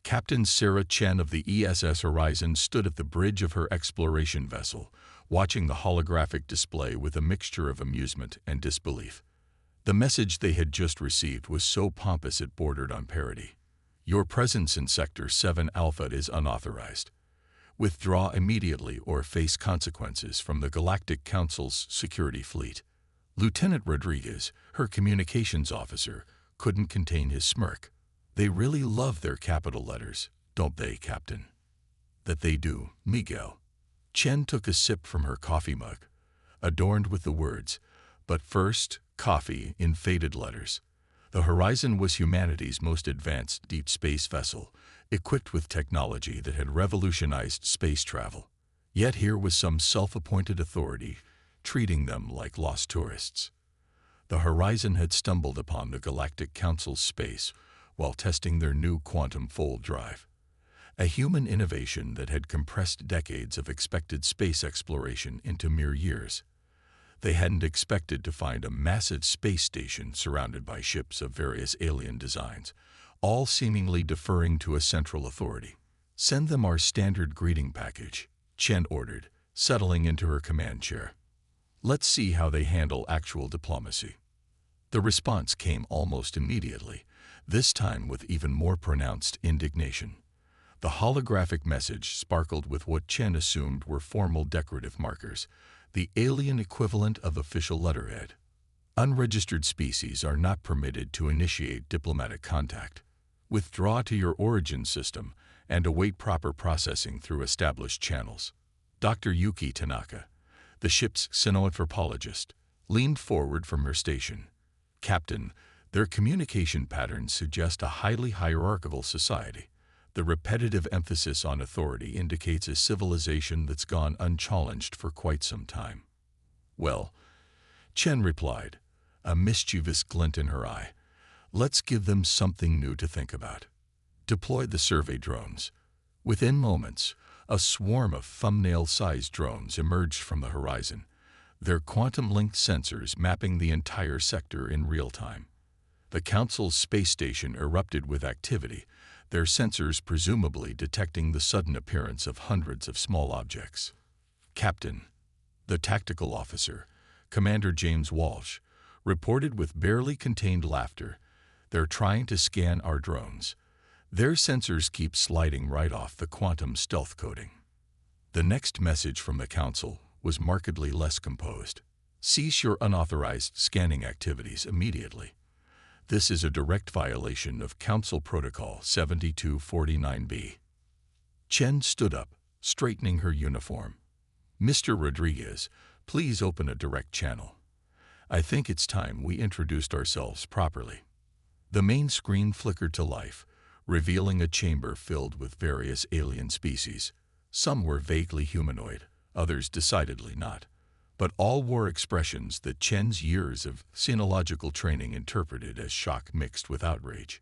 Captain Sarah Chen of the ESS Horizon stood at the bridge of her exploration vessel, watching the holographic display with a mixture of amusement and disbelief. The message they had just received was so pompous it bordered on parody. Your presence in Sector 7 Alpha is unauthorized. Withdraw immediately or face consequences from the Galactic Council's security fleet. Lieutenant Rodriguez, her communications officer, couldn't contain his smirk. They really love their capital letters, don't they, Captain? That they do, Miguel. Chen took a sip from her coffee mug, adorned with the words, "But first, coffee," in faded letters. The Horizon was humanity's most advanced deep space vessel, equipped with technology that had revolutionized space travel. Yet here was some self-appointed authority, treating them like lost tourists. The Horizon had stumbled upon the Galactic Council's space while testing their new quantum fold drive, a human innovation that had compressed decades of expected space exploration into mere years. They hadn't expected to find a massive space station surrounded by ships of various alien designs, all seemingly deferring to a central authority. "Send them our standard greeting package," Chen ordered, settling into her command chair. "Let's see how they handle actual diplomacy." The response came almost immediately, this time with even more pronounced indignation. The holographic message sparkled with what Chen assumed were formal decorative markers, the alien equivalent of official letterhead. Unregistered species are not permitted to initiate diplomatic contact. Withdraw to your origin system and await proper processing through established channels. Dr. Yuki Tanaka, the ship's xenoanthropologist, leaned forward from her station. "Captain, their communication patterns suggest a highly hierarchical society. The repetitive emphasis on authority indicates a civilization that's gone unchallenged for quite some time." "Well," Chen replied, a mischievous glint in her eye, "let's give them something new to think about." Deploy the survey drones. Within moments, a swarm of thumbnail-sized drones emerged from the Horizon, their quantum-linked sensors mapping the entire sector in real time. The Council's space station erupted with activity, their sensors presumably detecting the sudden appearance of hundreds of small objects. "Captain," the tactical officer, Commander James Walsh, reported with barely contained laughter, "they're trying to scan our drones. Their sensors keep sliding right off the quantum stealth coating." The next message from the Council was markedly less composed. "Cease your unauthorized scanning activities immediately. This is a direct violation of Council Protocol 7249B. Chen stood up, straightening her uniform. "Mr. Rodriguez, please open a direct channel. I think it's time we introduced ourselves properly." The main screen flickered to life, revealing a chamber filled with various alien species. Some were vaguely humanoid, others decidedly not, but all wore expressions that Chen's years of sinological training interpreted as shock mixed with outrage.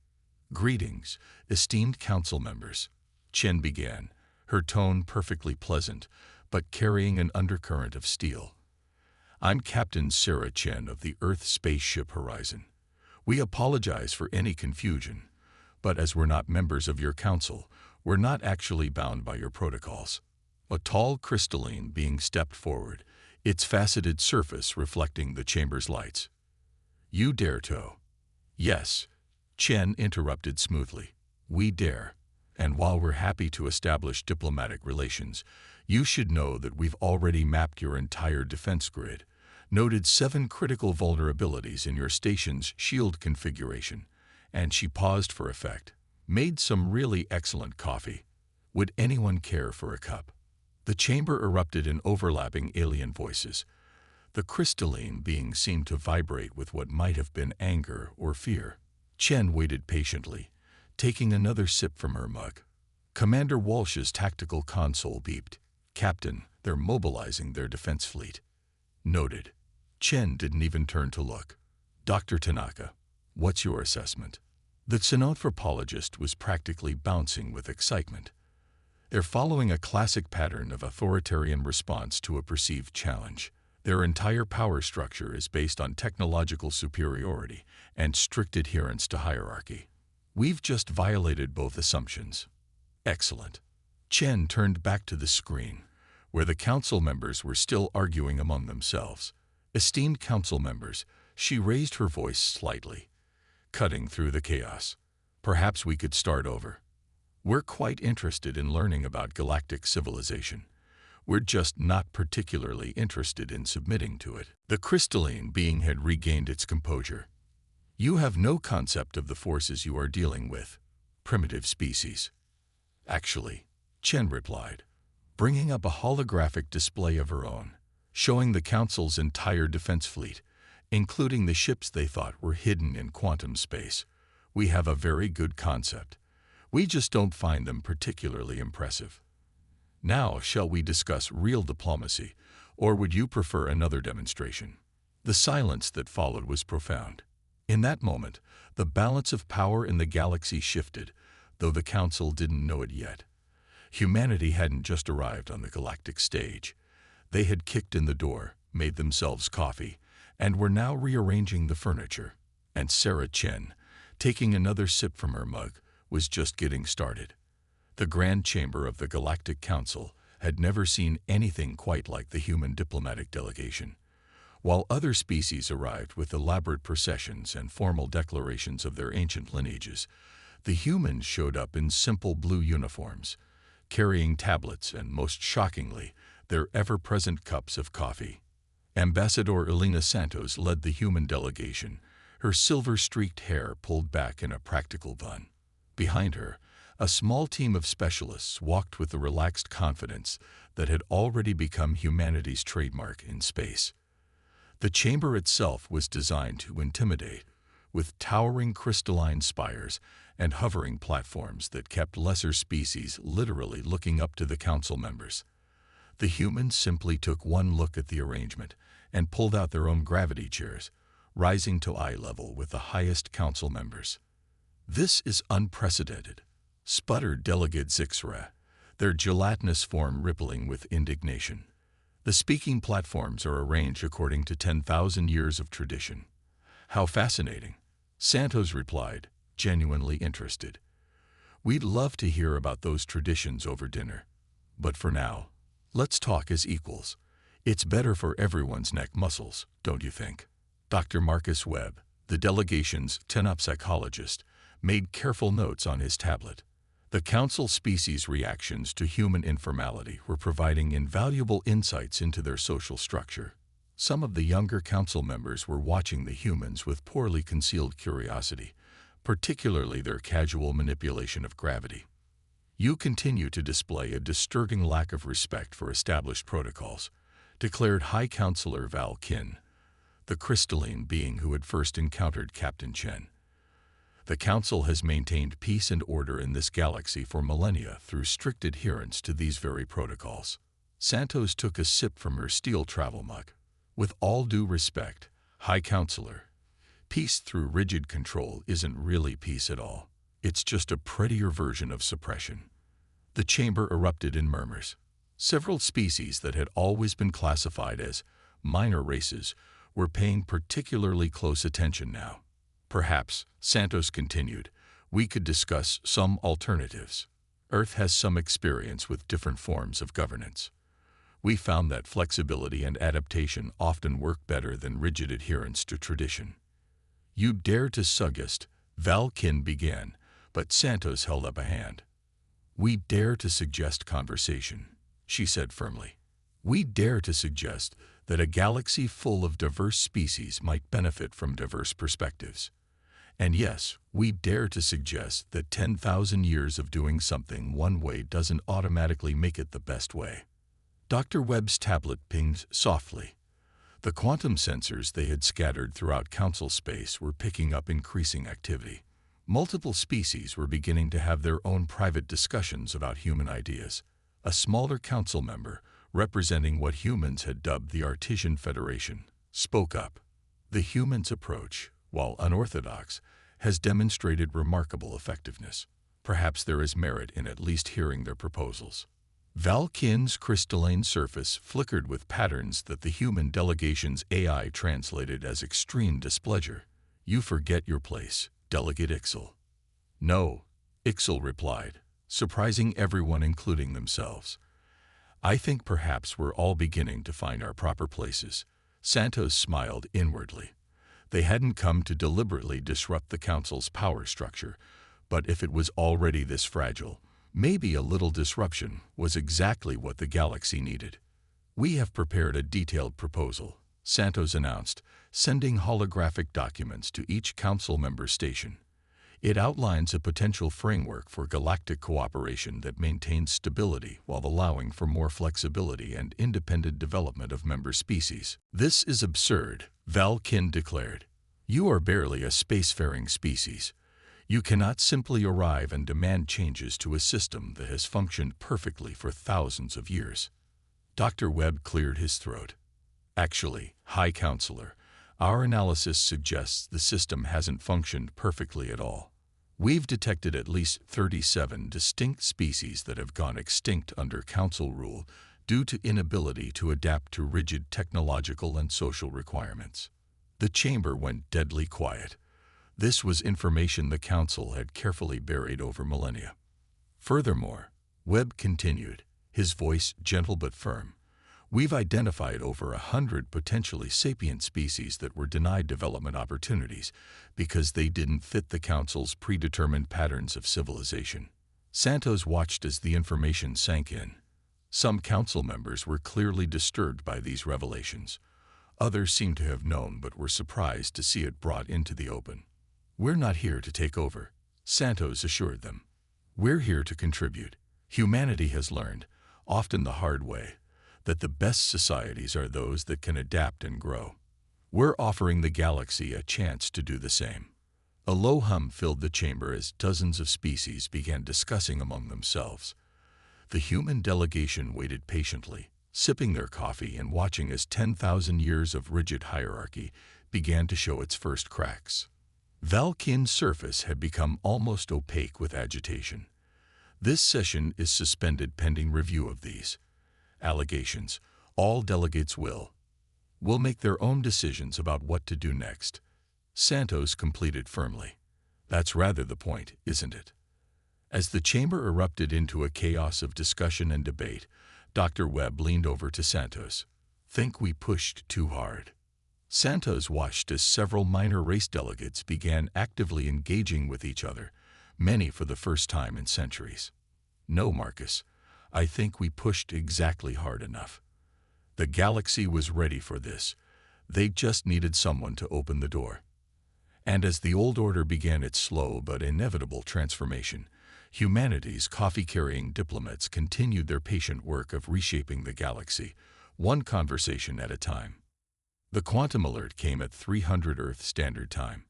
"Greetings, esteemed council members," Chen began, her tone perfectly pleasant, but carrying an undercurrent of steel. "I'm Captain Sarah Chen of the Earth Spaceship Horizon. We apologize for any confusion, but as we're not members of your council, we're not actually bound by your protocols." A tall crystalline being stepped forward, its faceted surface reflecting the chamber's lights. "You dare to?" "Yes," Chen interrupted smoothly. "We dare. And while we're happy to establish diplomatic relations, you should know that we've already mapped your entire defense grid, noted 7 critical vulnerabilities in your station's shield configuration," and she paused for effect, "made some really excellent coffee. Would anyone care for a cup?" The chamber erupted in overlapping alien voices. The crystalline being seemed to vibrate with what might have been anger or fear. Chen waited patiently, taking another sip from her mug. Commander Walsh's tactical console beeped. "Captain, they're mobilizing their defense fleet." "Noted." Chen didn't even turn to look. "Dr. Tanaka, what's your assessment?" The xenanthropologist was practically bouncing with excitement. They're following a classic pattern of authoritarian response to a perceived challenge. Their entire power structure is based on technological superiority and strict adherence to hierarchy. We've just violated both assumptions. Excellent. Chen turned back to the screen, where the council members were still arguing among themselves. Esteemed council members, she raised her voice slightly, cutting through the chaos. Perhaps we could start over. We're quite interested in learning about galactic civilization. We're just not particularly interested in submitting to it. The crystalline being had regained its composure. You have no concept of the forces you are dealing with. Primitive species. Actually, Chen replied, bringing up a holographic display of her own, showing the Council's entire defense fleet, including the ships they thought were hidden in quantum space. We have a very good concept. We just don't find them particularly impressive. Now, shall we discuss real diplomacy, or would you prefer another demonstration? The silence that followed was profound. In that moment, the balance of power in the galaxy shifted, though the Council didn't know it yet. Humanity hadn't just arrived on the galactic stage. They had kicked in the door, made themselves coffee, and were now rearranging the furniture. And Sarah Chen, taking another sip from her mug, was just getting started. The Grand Chamber of the Galactic Council had never seen anything quite like the human diplomatic delegation. While other species arrived with elaborate processions and formal declarations of their ancient lineages, the humans showed up in simple blue uniforms, carrying tablets and, most shockingly, their ever-present cups of coffee. Ambassador Elena Santos led the human delegation, her silver-streaked hair pulled back in a practical bun. Behind her, a small team of specialists walked with the relaxed confidence that had already become humanity's trademark in space. The chamber itself was designed to intimidate, with towering crystalline spires and hovering platforms that kept lesser species literally looking up to the council members. The humans simply took one look at the arrangement and pulled out their own gravity chairs, rising to eye level with the highest council members. "This is unprecedented," sputtered Delegate Zixra, their gelatinous form rippling with indignation. "The speaking platforms are arranged according to 10,000 years of tradition." "How fascinating," Santos replied, genuinely interested. "We'd love to hear about those traditions over dinner. But for now, let's talk as equals. It's better for everyone's neck muscles, don't you think?" Dr. Marcus Webb, the delegation's TENOP psychologist, made careful notes on his tablet. The council species' reactions to human informality were providing invaluable insights into their social structure. Some of the younger council members were watching the humans with poorly concealed curiosity, particularly their casual manipulation of gravity. "You continue to display a disturbing lack of respect for established protocols," declared High Counselor Val Kin, the crystalline being who had first encountered Captain Chen. "The Council has maintained peace and order in this galaxy for millennia through strict adherence to these very protocols." Santos took a sip from her steel travel mug. "With all due respect, High Counselor, peace through rigid control isn't really peace at all. It's just a prettier version of suppression." The chamber erupted in murmurs. Several species that had always been classified as minor races were paying particularly close attention now. "Perhaps," Santos continued, "we could discuss some alternatives. Earth has some experience with different forms of governance. We found that flexibility and adaptation often work better than rigid adherence to tradition." "You dare to suggest," Val Kin began, but Santos held up a hand. "We dare to suggest conversation," she said firmly. "We dare to suggest that a galaxy full of diverse species might benefit from diverse perspectives. And yes, we dare to suggest that 10,000 years of doing something one way doesn't automatically make it the best way." Dr. Webb's tablet pinged softly. The quantum sensors they had scattered throughout council space were picking up increasing activity. Multiple species were beginning to have their own private discussions about human ideas. A smaller council member, representing what humans had dubbed the Artesian Federation, spoke up. "The humans' approach, while unorthodox, has demonstrated remarkable effectiveness. Perhaps there is merit in at least hearing their proposals." Val Kin's crystalline surface flickered with patterns that the human delegation's AI translated as extreme displeasure. "You forget your place, Delegate Ixel." "No," Ixel replied, surprising everyone including themselves. I think perhaps we're all beginning to find our proper places. Santos smiled inwardly. They hadn't come to deliberately disrupt the Council's power structure, but if it was already this fragile, maybe a little disruption was exactly what the galaxy needed. We have prepared a detailed proposal, Santos announced, sending holographic documents to each Council member station. It outlines a potential framework for galactic cooperation that maintains stability while allowing for more flexibility and independent development of member species. This is absurd, Val Kin declared. You are barely a spacefaring species. You cannot simply arrive and demand changes to a system that has functioned perfectly for thousands of years. Dr. Webb cleared his throat. Actually, High Counselor, our analysis suggests the system hasn't functioned perfectly at all. We've detected at least 37 distinct species that have gone extinct under Council rule due to inability to adapt to rigid technological and social requirements. The chamber went deadly quiet. This was information the Council had carefully buried over millennia. Furthermore, Webb continued, his voice gentle but firm, we've identified over 100 potentially sapient species that were denied development opportunities because they didn't fit the Council's predetermined patterns of civilization. Santos watched as the information sank in. Some Council members were clearly disturbed by these revelations. Others seemed to have known but were surprised to see it brought into the open. We're not here to take over, Santos assured them. We're here to contribute. Humanity has learned, often the hard way, that the best societies are those that can adapt and grow. We're offering the galaxy a chance to do the same. A low hum filled the chamber as dozens of species began discussing among themselves. The human delegation waited patiently, sipping their coffee and watching as 10,000 years of rigid hierarchy began to show its first cracks. Val Kin's surface had become almost opaque with agitation. This session is suspended pending review of these allegations. All delegates will make their own decisions about what to do next. Santos completed firmly. That's rather the point, isn't it? As the chamber erupted into a chaos of discussion and debate, Dr. Webb leaned over to Santos. Think we pushed too hard? Santos watched as several minor race delegates began actively engaging with each other, many for the first time in centuries. No, Marcus. I think we pushed exactly hard enough. The galaxy was ready for this. They just needed someone to open the door. And as the old order began its slow but inevitable transformation, humanity's coffee-carrying diplomats continued their patient work of reshaping the galaxy, one conversation at a time. The quantum alert came at 300 Earth Standard Time.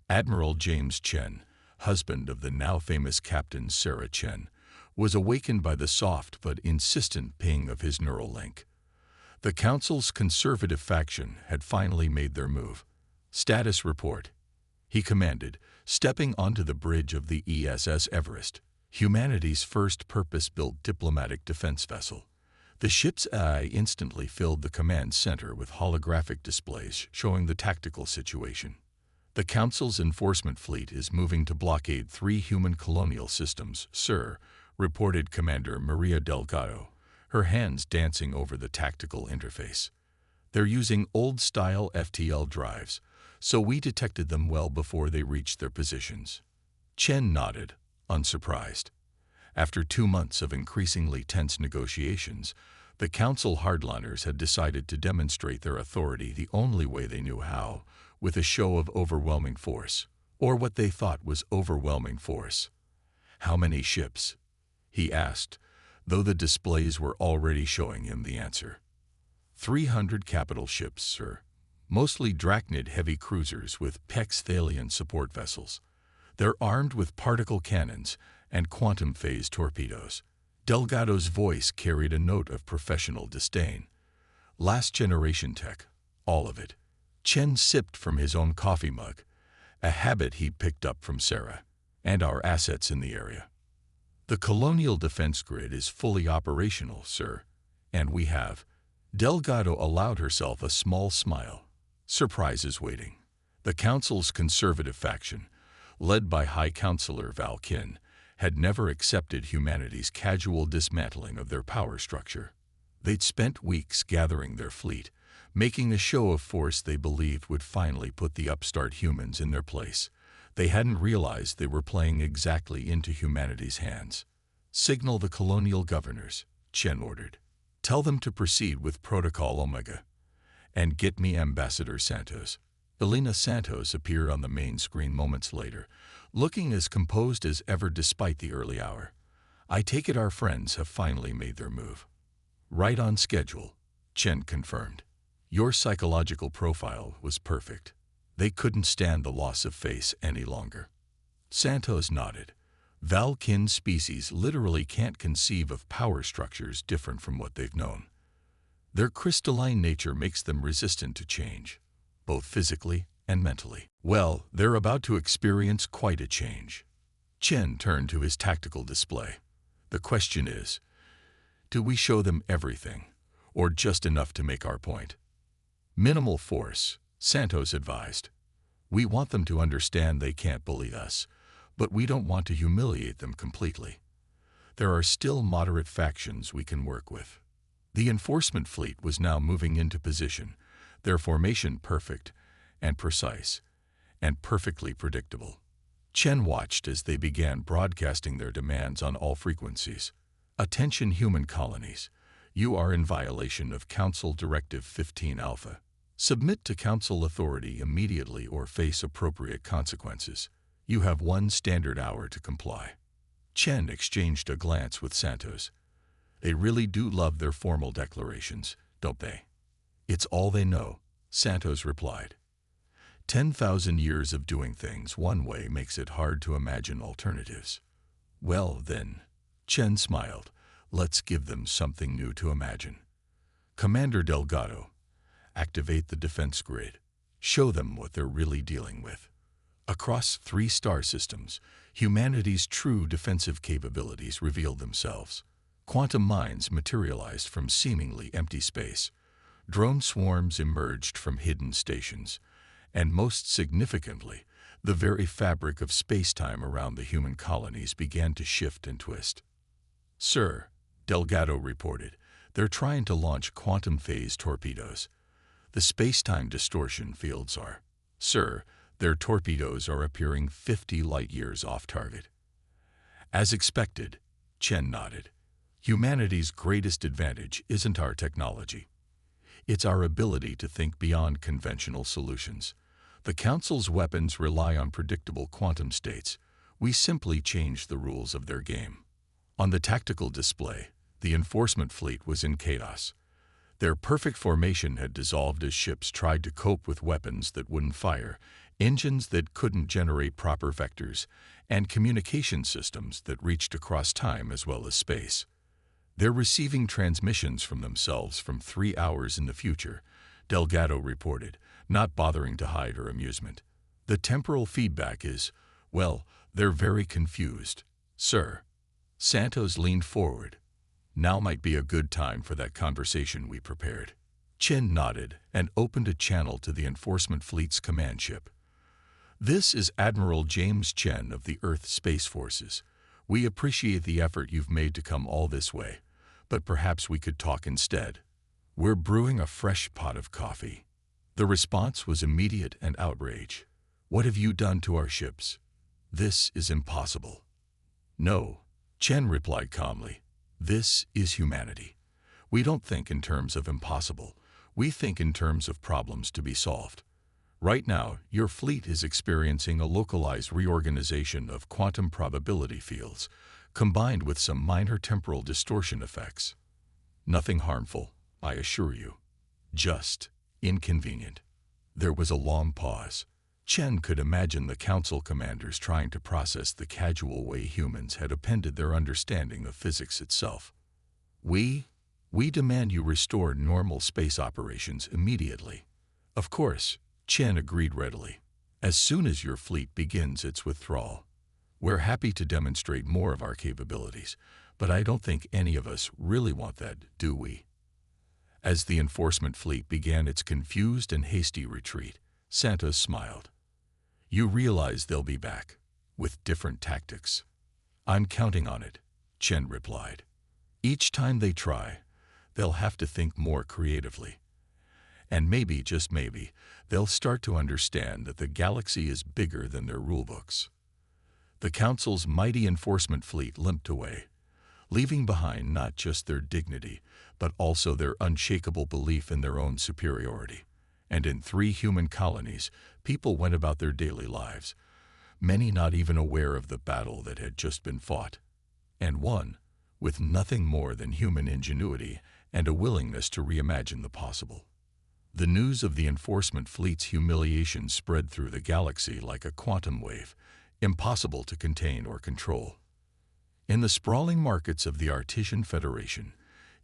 Admiral James Chen, husband of the now famous Captain Sarah Chen, was awakened by the soft but insistent ping of his neural link. The Council's conservative faction had finally made their move. Status report, he commanded, stepping onto the bridge of the ESS Everest, humanity's first purpose-built diplomatic defense vessel. The ship's AI instantly filled the command center with holographic displays showing the tactical situation. The Council's enforcement fleet is moving to blockade 3 human colonial systems, sir, reported Commander Maria Delgado, her hands dancing over the tactical interface. They're using old-style FTL drives, so we detected them well before they reached their positions. Chen nodded, unsurprised. After 2 months of increasingly tense negotiations, the Council hardliners had decided to demonstrate their authority the only way they knew how, with a show of overwhelming force, or what they thought was overwhelming force. How many ships? He asked, though the displays were already showing him the answer. 300 capital ships, sir. Mostly Drachnid heavy cruisers with Pex-Thalian support vessels. They're armed with particle cannons and quantum phase torpedoes. Delgado's voice carried a note of professional disdain. Last generation tech, all of it. Chen sipped from his own coffee mug, a habit he picked up from Sarah, and our assets in the area. The colonial defense grid is fully operational, sir, and we have. Delgado allowed herself a small smile. Surprise is waiting. The Council's conservative faction, led by High Counselor Val Kin, had never accepted humanity's casual dismantling of their power structure. They'd spent weeks gathering their fleet, making a show of force they believed would finally put the upstart humans in their place. They hadn't realized they were playing exactly into humanity's hands. "Signal the colonial governors," Chen ordered. "Tell them to proceed with Protocol Omega. And get me Ambassador Santos." Elena Santos appeared on the main screen moments later, looking as composed as ever despite the early hour. "I take it our friends have finally made their move." "Right on schedule," Chen confirmed. "Your psychological profile was perfect. They couldn't stand the loss of face any longer." Santos nodded. Valkin species literally can't conceive of power structures different from what they've known. Their crystalline nature makes them resistant to change, both physically and mentally. Well, they're about to experience quite a change. Chen turned to his tactical display. "The question is, do we show them everything, or just enough to make our point?" "Minimal force," Santos advised. "We want them to understand they can't bully us, but we don't want to humiliate them completely. There are still moderate factions we can work with." The enforcement fleet was now moving into position, their formation perfect and precise, and perfectly predictable. Chen watched as they began broadcasting their demands on all frequencies. "Attention human colonies. You are in violation of Council Directive 15 Alpha. Submit to Council authority immediately or face appropriate consequences. You have 1 standard hour to comply." Chen exchanged a glance with Santos. "They really do love their formal declarations, don't they?" "It's all they know," Santos replied. 10,000 years of doing things one way makes it hard to imagine alternatives." "Well, then," Chen smiled, "let's give them something new to imagine. Commander Delgado, activate the defense grid. Show them what they're really dealing with." Across 3 star systems, humanity's true defensive capabilities revealed themselves. Quantum mines materialized from seemingly empty space. Drone swarms emerged from hidden stations. And most significantly, the very fabric of space-time around the human colonies began to shift and twist. "Sir," Delgado reported, "they're trying to launch quantum phase torpedoes. The space-time distortion fields are. Sir, their torpedoes are appearing 50 light-years off target." "As expected," Chen nodded. "Humanity's greatest advantage isn't our technology. It's our ability to think beyond conventional solutions. The Council's weapons rely on predictable quantum states. We simply change the rules of their game." On the tactical display, the enforcement fleet was in chaos. Their perfect formation had dissolved as ships tried to cope with weapons that wouldn't fire, engines that couldn't generate proper vectors, and communication systems that reached across time as well as space. "They're receiving transmissions from themselves from 3 hours in the future," Delgado reported, not bothering to hide her amusement. "The temporal feedback is, well, they're very confused, sir." Santos leaned forward. "Now might be a good time for that conversation we prepared." Chen nodded and opened a channel to the enforcement fleet's command ship. "This is Admiral James Chen of the Earth Space Forces. We appreciate the effort you've made to come all this way, but perhaps we could talk instead. We're brewing a fresh pot of coffee." The response was immediate and outrage. "What have you done to our ships? This is impossible." "No," Chen replied calmly. "This is humanity. We don't think in terms of impossible. We think in terms of problems to be solved. Right now, your fleet is experiencing a localized reorganization of quantum probability fields, combined with some minor temporal distortion effects. Nothing harmful, I assure you. Just inconvenient." There was a long pause. Chen could imagine the council commanders trying to process the casual way humans had appended their understanding of physics itself. We demand you restore normal space operations immediately." "Of course," Chen agreed readily. "As soon as your fleet begins its withdrawal. We're happy to demonstrate more of our capabilities, but I don't think any of us really want that, do we?" As the enforcement fleet began its confused and hasty retreat, Santos smiled. "You realize they'll be back, with different tactics." I'm counting on it, Chen replied. Each time they try, they'll have to think more creatively. And maybe, just maybe, they'll start to understand that the galaxy is bigger than their rulebooks. The Council's mighty enforcement fleet limped away, leaving behind not just their dignity, but also their unshakable belief in their own superiority. And in 3 human colonies, people went about their daily lives, many not even aware of the battle that had just been fought, and one with nothing more than human ingenuity and a willingness to reimagine the possible. The news of the enforcement fleet's humiliation spread through the galaxy like a quantum wave, impossible to contain or control. In the sprawling markets of the Artisan Federation,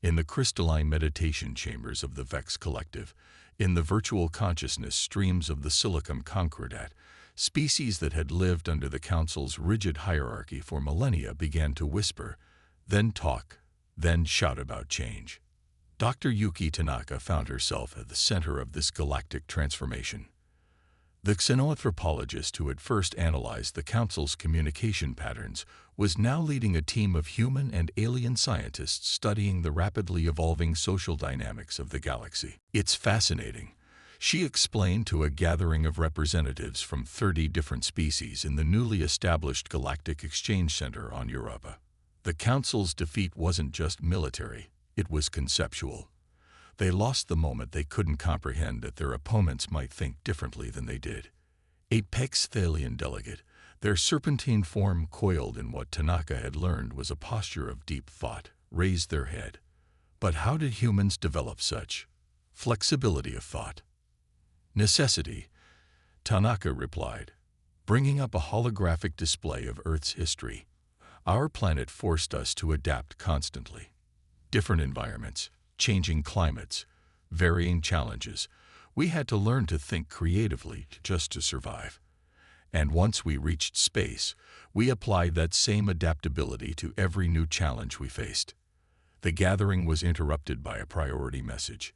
in the crystalline meditation chambers of the Vex Collective, in the virtual consciousness streams of the Silicon Concordat, species that had lived under the Council's rigid hierarchy for millennia began to whisper, then talk, then shout about change. Dr. Yuki Tanaka found herself at the center of this galactic transformation. The xenoanthropologist who had first analyzed the Council's communication patterns was now leading a team of human and alien scientists studying the rapidly evolving social dynamics of the galaxy. It's fascinating, she explained to a gathering of representatives from 30 different species in the newly established Galactic Exchange Center on Europa. The Council's defeat wasn't just military, it was conceptual. They lost the moment they couldn't comprehend that their opponents might think differently than they did. A Pexthalian delegate, their serpentine form coiled in what Tanaka had learned was a posture of deep thought, raised their head. But how did humans develop such flexibility of thought? Necessity, Tanaka replied, bringing up a holographic display of Earth's history. Our planet forced us to adapt constantly. Different environments, changing climates, varying challenges. We had to learn to think creatively just to survive. And once we reached space, we applied that same adaptability to every new challenge we faced. The gathering was interrupted by a priority message.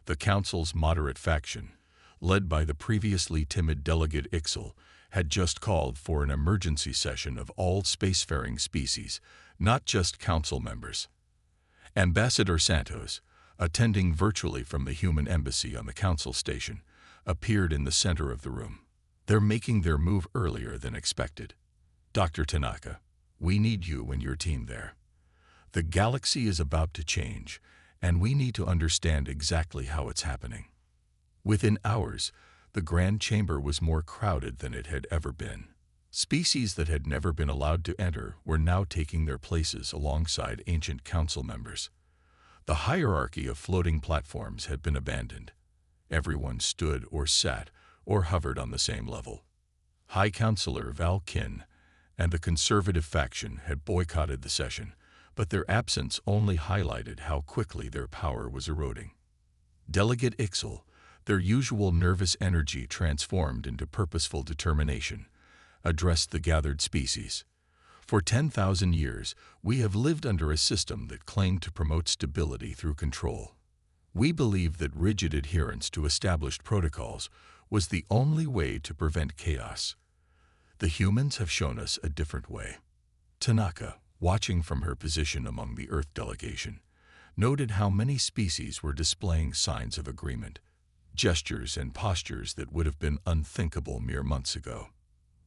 The Council's moderate faction, led by the previously timid delegate Ixel, had just called for an emergency session of all spacefaring species, not just Council members. Ambassador Santos, attending virtually from the human embassy on the Council station, appeared in the center of the room. They're making their move earlier than expected. Dr. Tanaka, we need you and your team there. The galaxy is about to change, and we need to understand exactly how it's happening. Within hours, the Grand Chamber was more crowded than it had ever been. Species that had never been allowed to enter were now taking their places alongside ancient council members. The hierarchy of floating platforms had been abandoned. Everyone stood or sat or hovered on the same level. High Counselor Val Kin and the conservative faction had boycotted the session, but their absence only highlighted how quickly their power was eroding. Delegate Ixel, their usual nervous energy transformed into purposeful determination, addressed the gathered species. For 10,000 years, we have lived under a system that claimed to promote stability through control. We believed that rigid adherence to established protocols was the only way to prevent chaos. The humans have shown us a different way. Tanaka, watching from her position among the Earth delegation, noted how many species were displaying signs of agreement, gestures and postures that would have been unthinkable mere months ago.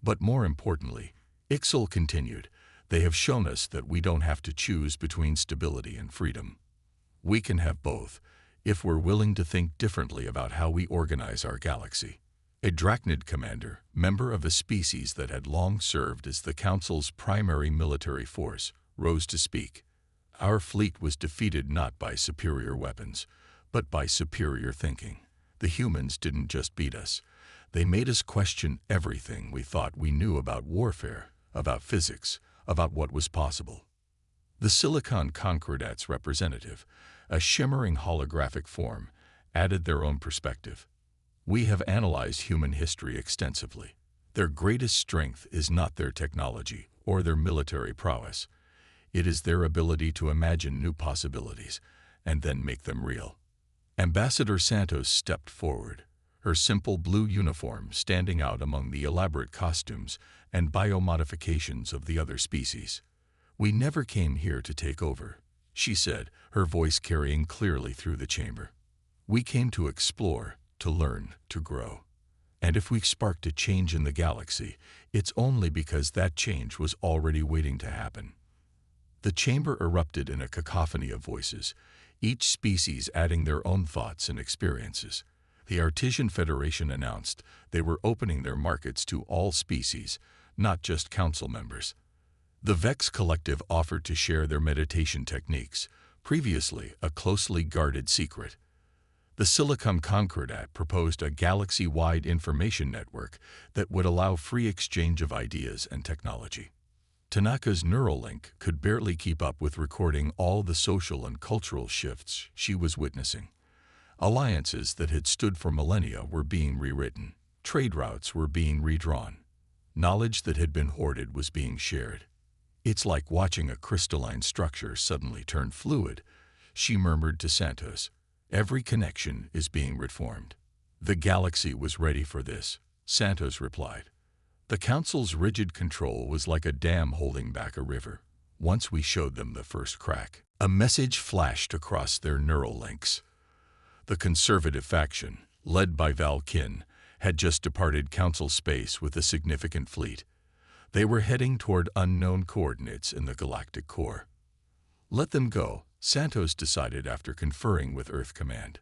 But more importantly, Ixel continued, they have shown us that we don't have to choose between stability and freedom. We can have both, if we're willing to think differently about how we organize our galaxy. A Drachnid commander, member of a species that had long served as the Council's primary military force, rose to speak. Our fleet was defeated not by superior weapons, but by superior thinking. The humans didn't just beat us. They made us question everything we thought we knew about warfare, about physics, about what was possible. The Silicon Concordat's representative, a shimmering holographic form, added their own perspective. We have analyzed human history extensively. Their greatest strength is not their technology or their military prowess. It is their ability to imagine new possibilities and then make them real. Ambassador Santos stepped forward, her simple blue uniform standing out among the elaborate costumes and biomodifications of the other species. "We never came here to take over," she said, her voice carrying clearly through the chamber. "We came to explore, to learn, to grow. And if we sparked a change in the galaxy, it's only because that change was already waiting to happen." The chamber erupted in a cacophony of voices, each species adding their own thoughts and experiences. The Artesian Federation announced they were opening their markets to all species, not just council members. The Vex Collective offered to share their meditation techniques, previously a closely guarded secret. The Silicon Concordat proposed a galaxy-wide information network that would allow free exchange of ideas and technology. Tanaka's Neuralink could barely keep up with recording all the social and cultural shifts she was witnessing. Alliances that had stood for millennia were being rewritten. Trade routes were being redrawn. Knowledge that had been hoarded was being shared. "It's like watching a crystalline structure suddenly turn fluid," she murmured to Santos. "Every connection is being reformed." "The galaxy was ready for this," Santos replied. "The Council's rigid control was like a dam holding back a river. Once we showed them the first crack, a message flashed across their neural links. The conservative faction, led by Val Kin, had just departed Council space with a significant fleet. They were heading toward unknown coordinates in the galactic core. "Let them go," Santos decided after conferring with Earth Command.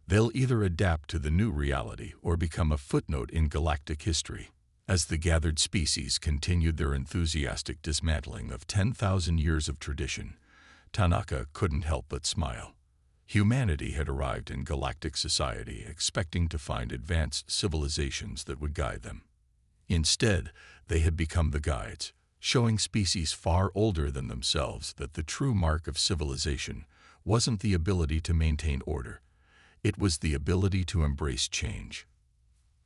"They'll either adapt to the new reality or become a footnote in galactic history." As the gathered species continued their enthusiastic dismantling of 10,000 years of tradition, Tanaka couldn't help but smile. Humanity had arrived in galactic society expecting to find advanced civilizations that would guide them. Instead, they had become the guides, showing species far older than themselves that the true mark of civilization wasn't the ability to maintain order. It was the ability to embrace change.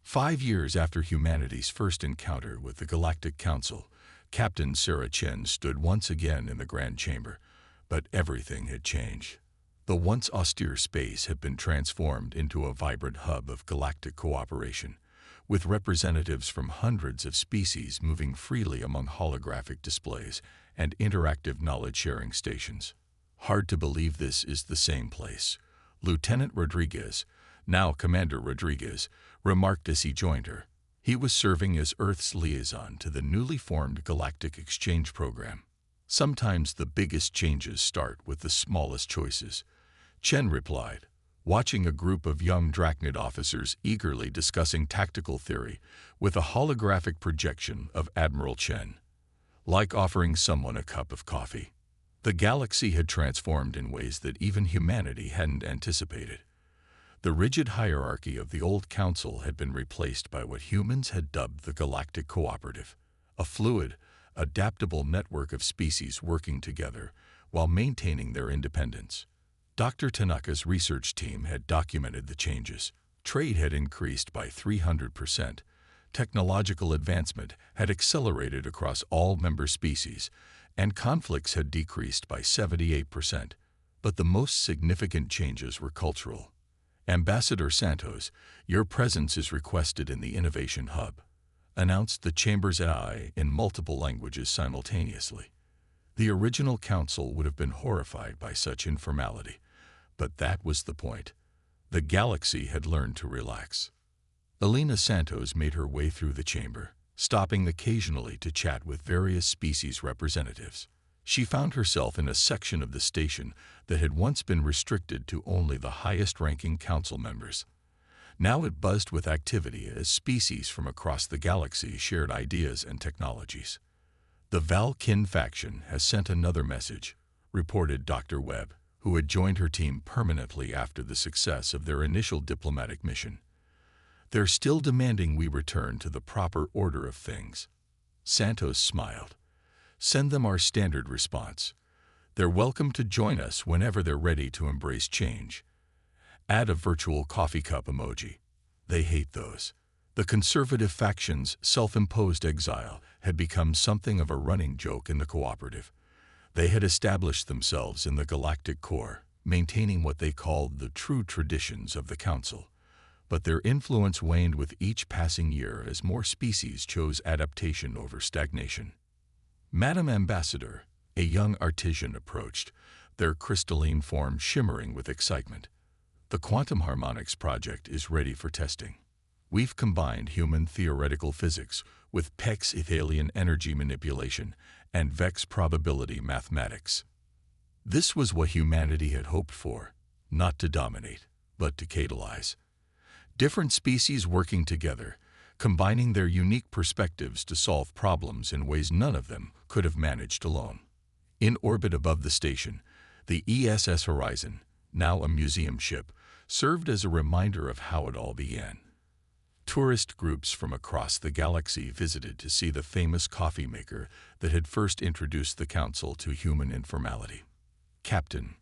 5 years after humanity's first encounter with the Galactic Council, Captain Sarah Chen stood once again in the Grand Chamber, but everything had changed. The once austere space had been transformed into a vibrant hub of galactic cooperation, with representatives from hundreds of species moving freely among holographic displays and interactive knowledge-sharing stations. "Hard to believe this is the same place," Lieutenant Rodriguez, now Commander Rodriguez, remarked as he joined her. He was serving as Earth's liaison to the newly formed Galactic Exchange Program. "Sometimes the biggest changes start with the smallest choices," Chen replied, watching a group of young Drachnid officers eagerly discussing tactical theory with a holographic projection of Admiral Chen. Like offering someone a cup of coffee. The galaxy had transformed in ways that even humanity hadn't anticipated. The rigid hierarchy of the old council had been replaced by what humans had dubbed the Galactic Cooperative, a fluid, adaptable network of species working together while maintaining their independence. Dr. Tanaka's research team had documented the changes. Trade had increased by 300%. Technological advancement had accelerated across all member species, and conflicts had decreased by 78%. But the most significant changes were cultural. "Ambassador Santos, your presence is requested in the Innovation Hub," announced the Chamber's AI in multiple languages simultaneously. The original council would have been horrified by such informality, but that was the point. The galaxy had learned to relax. Elena Santos made her way through the chamber, stopping occasionally to chat with various species representatives. She found herself in a section of the station that had once been restricted to only the highest-ranking council members. Now it buzzed with activity as species from across the galaxy shared ideas and technologies. "The Val Kin faction has sent another message," reported Dr. Webb, who had joined her team permanently after the success of their initial diplomatic mission. "They're still demanding we return to the proper order of things." Santos smiled. "Send them our standard response. They're welcome to join us whenever they're ready to embrace change. Add a virtual coffee cup emoji. They hate those." The conservative faction's self-imposed exile had become something of a running joke in the cooperative. They had established themselves in the galactic core, maintaining what they called the true traditions of the council. But their influence waned with each passing year as more species chose adaptation over stagnation. "Madam Ambassador," A young artisan approached, their crystalline form shimmering with excitement. The Quantum Harmonics project is ready for testing. We've combined human theoretical physics with PEX Ithalian energy manipulation and Vex probability mathematics. This was what humanity had hoped for, not to dominate, but to catalyze. Different species working together, combining their unique perspectives to solve problems in ways none of them could have managed alone. In orbit above the station, the ESS Horizon, now a museum ship, served as a reminder of how it all began. Tourist groups from across the galaxy visited to see the famous coffee maker that had first introduced the Council to human informality. "Captain,"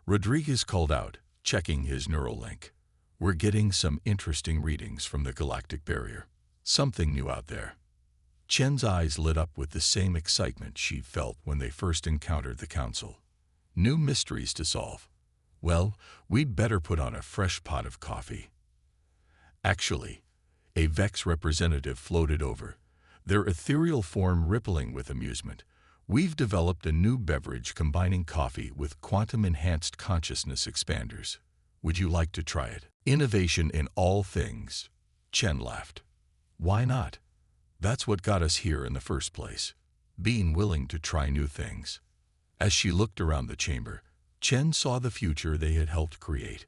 Rodriguez called out, checking his neural link. "We're getting some interesting readings from the galactic barrier. Something new out there." Chen's eyes lit up with the same excitement she felt when they first encountered the Council. New mysteries to solve. Well, we'd better put on a fresh pot of coffee. Actually, a Vex representative floated over, their ethereal form rippling with amusement. "We've developed a new beverage combining coffee with quantum-enhanced consciousness expanders. Would you like to try it?" "Innovation in all things," Chen laughed. "Why not? That's what got us here in the first place. Being willing to try new things." As she looked around the chamber, Chen saw the future they had helped create.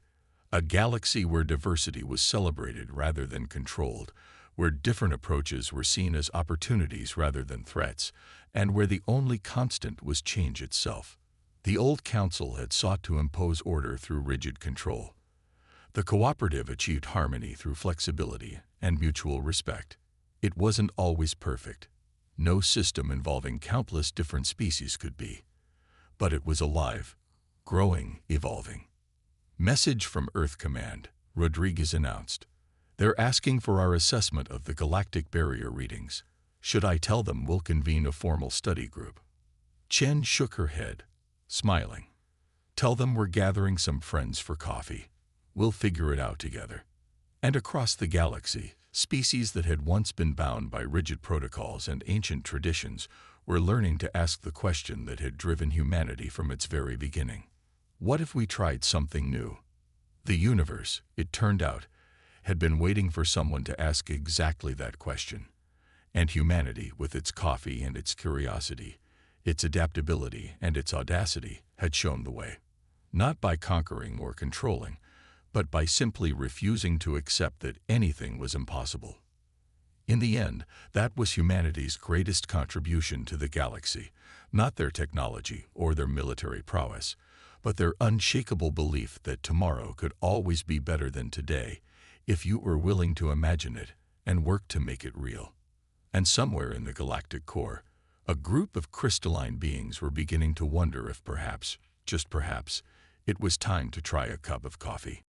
A galaxy where diversity was celebrated rather than controlled, where different approaches were seen as opportunities rather than threats, and where the only constant was change itself. The old council had sought to impose order through rigid control. The cooperative achieved harmony through flexibility and mutual respect. It wasn't always perfect. No system involving countless different species could be. But it was alive, growing, evolving. "Message from Earth Command," Rodriguez announced. "They're asking for our assessment of the galactic barrier readings. Should I tell them we'll convene a formal study group?" Chen shook her head, smiling. "Tell them we're gathering some friends for coffee. We'll figure it out together." And across the galaxy, species that had once been bound by rigid protocols and ancient traditions were learning to ask the question that had driven humanity from its very beginning. What if we tried something new? The universe, it turned out, had been waiting for someone to ask exactly that question. And humanity, with its coffee and its curiosity, its adaptability and its audacity, had shown the way. Not by conquering or controlling, but by simply refusing to accept that anything was impossible. In the end, that was humanity's greatest contribution to the galaxy, not their technology or their military prowess, but their unshakable belief that tomorrow could always be better than today if you were willing to imagine it and work to make it real. And somewhere in the galactic core, a group of crystalline beings were beginning to wonder if perhaps, just perhaps, it was time to try a cup of coffee.